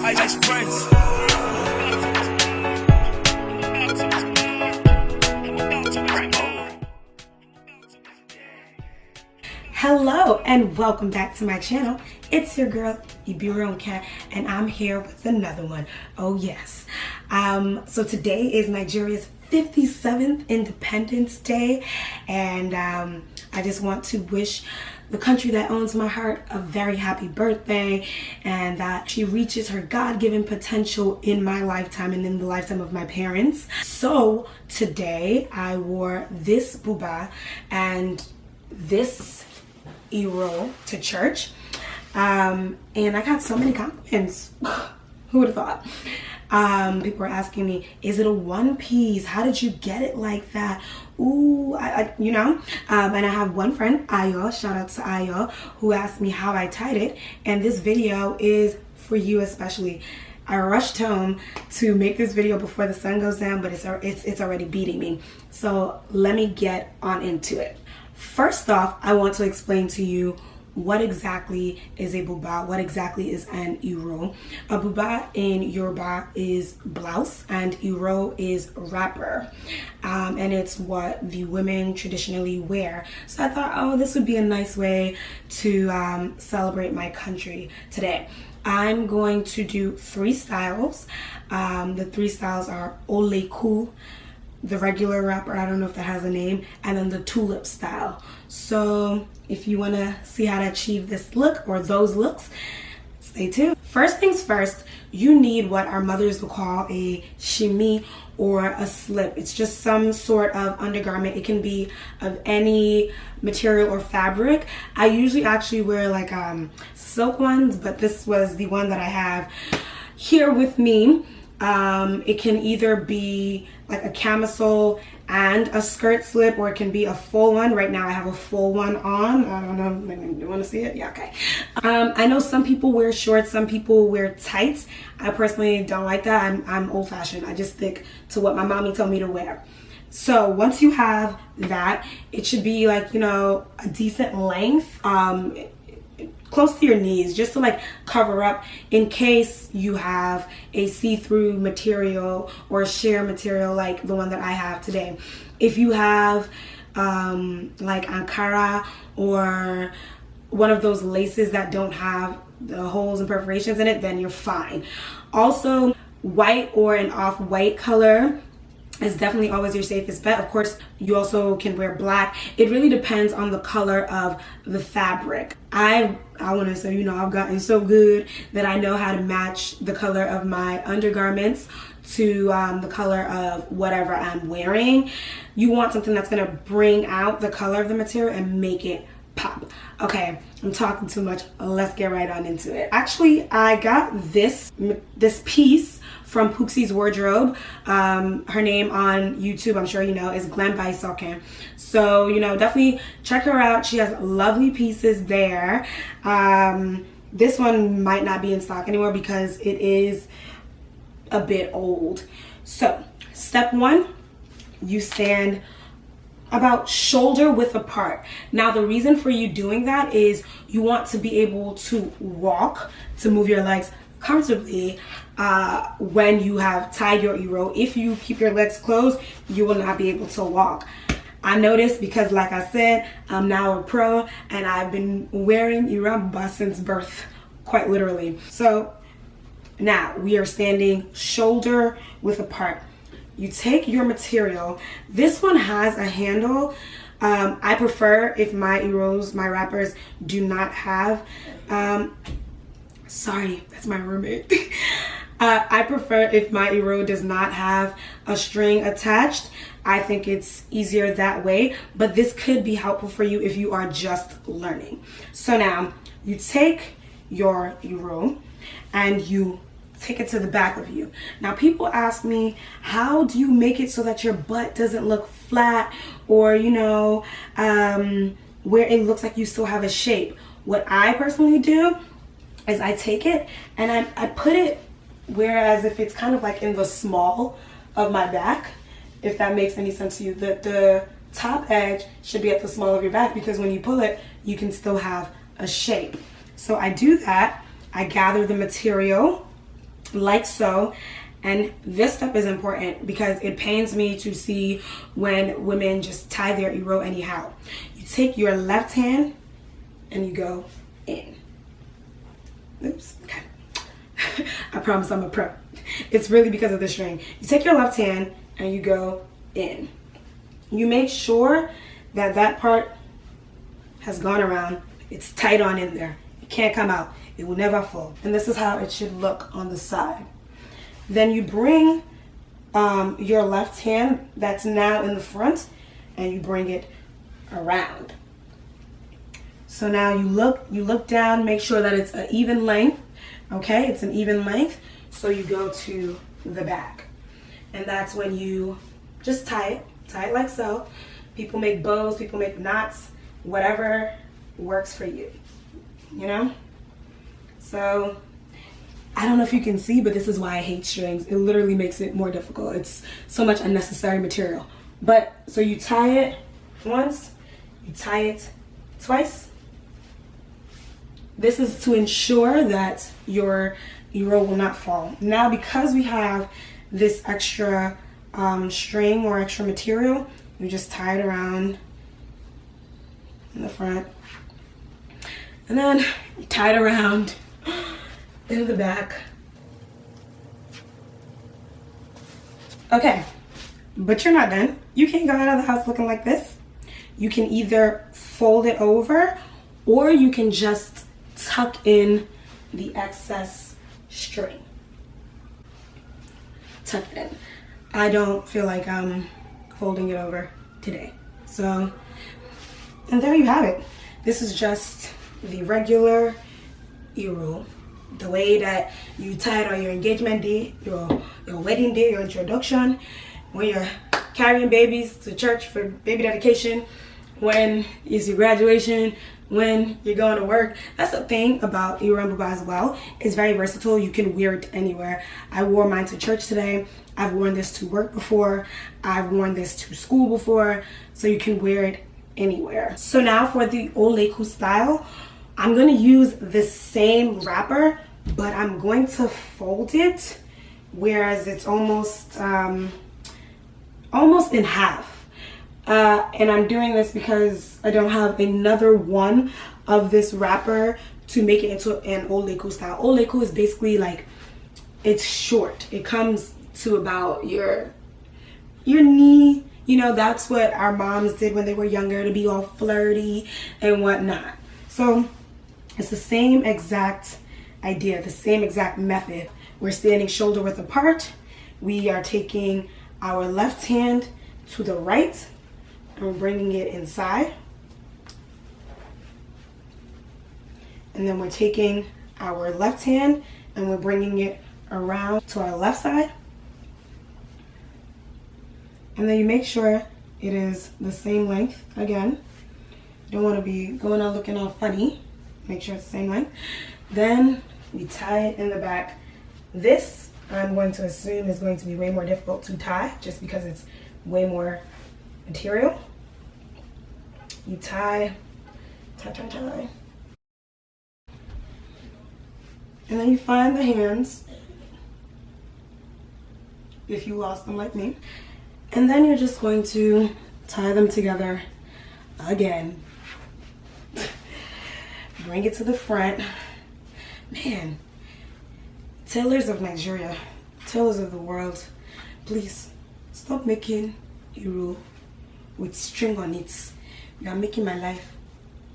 Ice Prince. Hello and welcome back to my channel. It's your girl, Iro Cat, and I'm here with another one. Oh yes. So today is Nigeria's 57th Independence Day, and I just want to wish the country that owns my heart a very happy birthday, and that she reaches her God-given potential in my lifetime and in the lifetime of my parents. So today I wore this buba and this Iro to church, and I got so many compliments. Who would have thought? People were asking me, is it a one piece? How did you get it like that? Ooh, and I have one friend, Ayo, shout out to Ayo, who asked me how I tied it, and this video is for you especially. I rushed home to make this video before the sun goes down, but it's already beating me. So let me get on into it. First off, I want to explain to you what exactly is a buba, what exactly is an Iro. A buba in Yoruba is blouse and Iro is wrapper, and it's what the women traditionally wear. So I thought, oh, this would be a nice way to celebrate my country today. I'm going to do 3 styles. The 3 styles are Oleku, the regular wrapper, I don't know if that has a name, and then the tulip style. So if you want to see how to achieve this look or those looks, stay tuned. First things first, you need what our mothers will call a shimi or a slip. It's just some sort of undergarment. It can be of any material or fabric. I usually actually wear like silk ones, but this was the one that I have here with me. It can either be like a camisole and a skirt slip, or it can be a full one. Right now I have a full one on. I don't know, you want to see it? Yeah, okay. I know some people wear shorts, some people wear tights. I personally don't like that. I'm old-fashioned. I just stick to what my mommy told me to wear. So once you have that, it should be like, a decent length, close to your knees, just to like cover up in case you have a see-through material or sheer material like the one that I have today. If you have like Ankara or one of those laces that don't have the holes and perforations in it, then you're fine. Also, white or an off-white color is definitely always your safest bet. Of course, you also can wear black. It really depends on the color of the fabric. I want to say, I've gotten so good that I know how to match the color of my undergarments to the color of whatever I'm wearing. You want something that's going to bring out the color of the material and make it pop. Okay, I'm talking too much. Let's get right on into it. Actually, I got this piece from Pooksie's Wardrobe. Her name on YouTube, I'm sure you know, is Glam by Soken. So, definitely check her out. She has lovely pieces there. This one might not be in stock anymore because it is a bit old. So, step 1, you stand about shoulder width apart. Now the reason for you doing that is you want to be able to walk, to move your legs comfortably when you have tied your Iro. If you keep your legs closed, you will not be able to walk. I noticed because, like I said, I'm now a pro and I've been wearing Iro and Buba since birth, quite literally. So now we are standing shoulder width apart. You take your material. This one has a handle. I prefer if my Iros, my wrappers, do not have, sorry, that's my roommate. I prefer if my Iro does not have a string attached. I think it's easier that way, but this could be helpful for you if you are just learning. So now you take your Iro and you take it to the back of you. Now people ask me, how do you make it so that your butt doesn't look flat or where it looks like you still have a shape? What I personally do is I take it and I put it whereas if it's kind of like in the small of my back, if that makes any sense to you. The top edge should be at the small of your back because when you pull it, you can still have a shape. So I do that. I gather the material like so. And this step is important because it pains me to see when women just tie their Iro anyhow. You take your left hand and you go in. Oops, okay. I promise I'm a pro. It's really because of the string. You take your left hand and you go in. You make sure that that part has gone around. It's tight on in there. It can't come out. It will never fall. And this is how it should look on the side. Then you bring your left hand that's now in the front and you bring it around. So now you look down, make sure that it's an even length. Okay, it's an even length. So you go to the back. And that's when you just tie it like so. People make bows, people make knots, whatever works for you, you know? So I don't know if you can see, but this is why I hate strings. It literally makes it more difficult. It's so much unnecessary material. But so you tie it once, you tie it twice. This is to ensure that your Iro will not fall. Now, because we have this extra string or extra material, you just tie it around in the front. And then you tie it around in the back. Okay, but you're not done. You can't go out of the house looking like this. You can either fold it over or you can just tuck in the excess string. Tuck it in. I don't feel like I'm folding it over today. So, and there you have it. This is just the regular Iro. The way that you tie it on your engagement day, your wedding day, your introduction, when you're carrying babies to church for baby dedication, when it's your graduation, when you're going to work. That's the thing about Iro and Buba as well. It's very versatile. You can wear it anywhere. I wore mine to church today. I've worn this to work before. I've worn this to school before. So you can wear it anywhere. So now for the Oleku style, I'm going to use the same wrapper, but I'm going to fold it, whereas it's almost in half. And I'm doing this because I don't have another one of this wrapper to make it into an Oleku style. Oleku is basically like, it's short. It comes to about your knee. You know, that's what our moms did when they were younger, to be all flirty and whatnot. So it's the same exact idea, the same exact method. We're standing shoulder width apart. We are taking our left hand to the right and we're bringing it inside. And then we're taking our left hand and we're bringing it around to our left side. And then you make sure it is the same length again. You don't want to be going out looking all funny. Make sure it's the same length. Then we tie it in the back. This, I'm going to assume, is going to be way more difficult to tie just because it's way more material. You tie. And then you find the hands, if you lost them like me. And then you're just going to tie them together again. Bring it to the front. Man, tailors of Nigeria, tailors of the world, please stop making Iro with string on it. You are making my life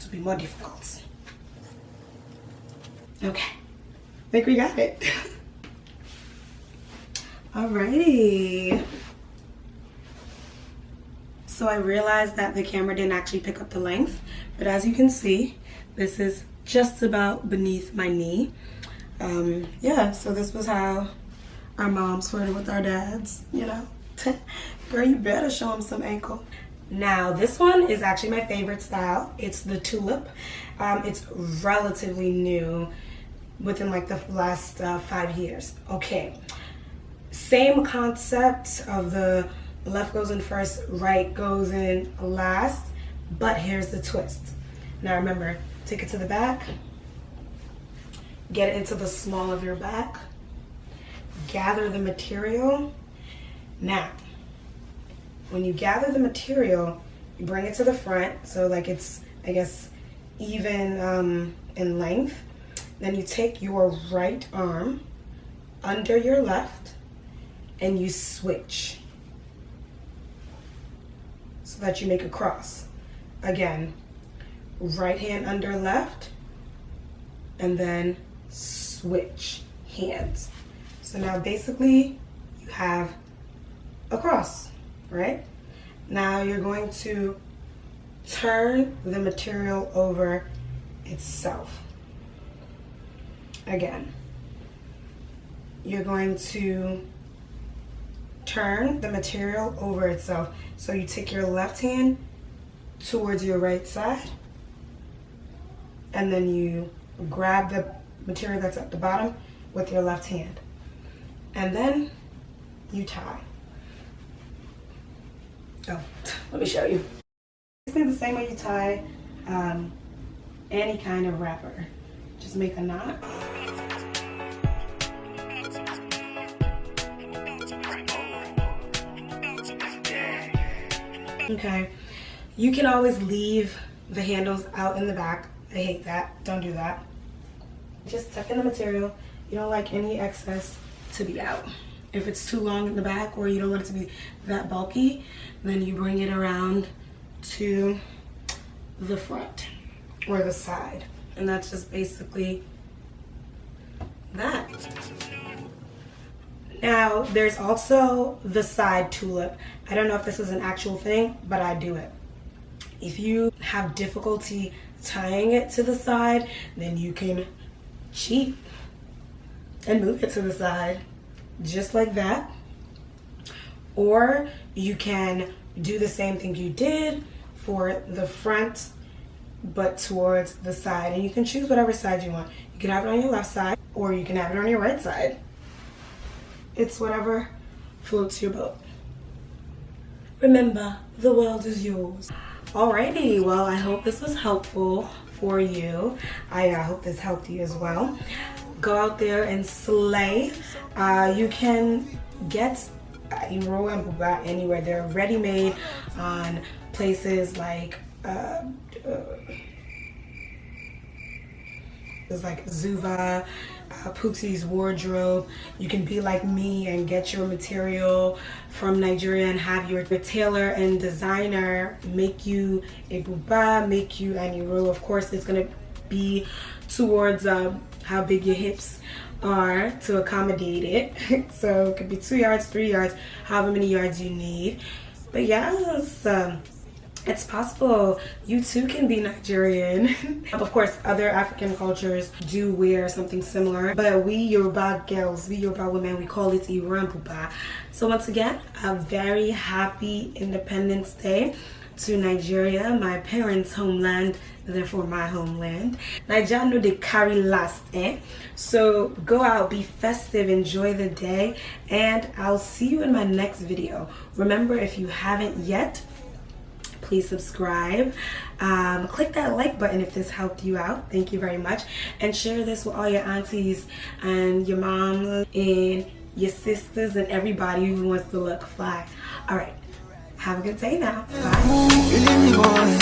to be more difficult. Okay, I think we got it. Alrighty. So I realized that the camera didn't actually pick up the length, but as you can see, this is just about beneath my knee. Yeah, so this was how our moms flirted with our dads, you know. Girl, you better show them some ankle. Now, this one is actually my favorite style. It's the tulip. It's relatively new, within like the last 5 years. Okay, same concept of the left goes in first, right goes in last, but here's the twist. Now remember, take it to the back, get it into the small of your back, gather the material. Now, when you gather the material, you bring it to the front, so like it's, I guess, even in length. Then you take your right arm under your left and you switch so that you make a cross. Again, right hand under left and then switch hands. So now basically you have a cross, right? Now you're going to turn the material over itself. Again, you're going to turn the material over itself. So you take your left hand towards your right side, and then you grab the material that's at the bottom with your left hand. And then you tie. Oh, let me show you. Basically the same way you tie any kind of wrapper. Just make a knot. Okay, you can always leave the handles out in the back. I hate that. Don't do that. Just tuck in the material. You don't like any excess to be out. If it's too long in the back or you don't want it to be that bulky, then you bring it around to the front or the side. And that's just basically that. Now, there's also the side tulip. I don't know if this is an actual thing, but I do it. If you have difficulty tying it to the side, then you can cheat and move it to the side, just like that. Or you can do the same thing you did for the front, but towards the side. And you can choose whatever side you want. You can have it on your left side, or you can have it on your right side. It's whatever floats your boat. Remember, the world is yours. Alrighty, well, I hope this was helpful for you. I hope this helped you as well. Go out there and slay. You can get Iro and Buba anywhere. They're ready-made on places like there's like Zuva, Pootie's Wardrobe. You can be like me and get your material from Nigeria and have your tailor and designer make you a buba, make you an Iro. Of course, it's gonna be towards how big your hips are to accommodate it. So it could be 2 yards, 3 yards, however many yards you need. But yes, it's possible. You too can be Nigerian. Of course, other African cultures do wear something similar, but we Yoruba girls, we Yoruba women, we call it Iro and Buba. So once again, a very happy Independence Day to Nigeria, my parents' homeland, therefore my homeland. Nigeria know they carry last, eh? So go out, be festive, enjoy the day, and I'll see you in my next video. Remember, if you haven't yet, please subscribe. Click that like button if this helped you out. Thank you very much. And share this with all your aunties and your moms and your sisters and everybody who wants to look fly. All right. Have a good day now. Bye.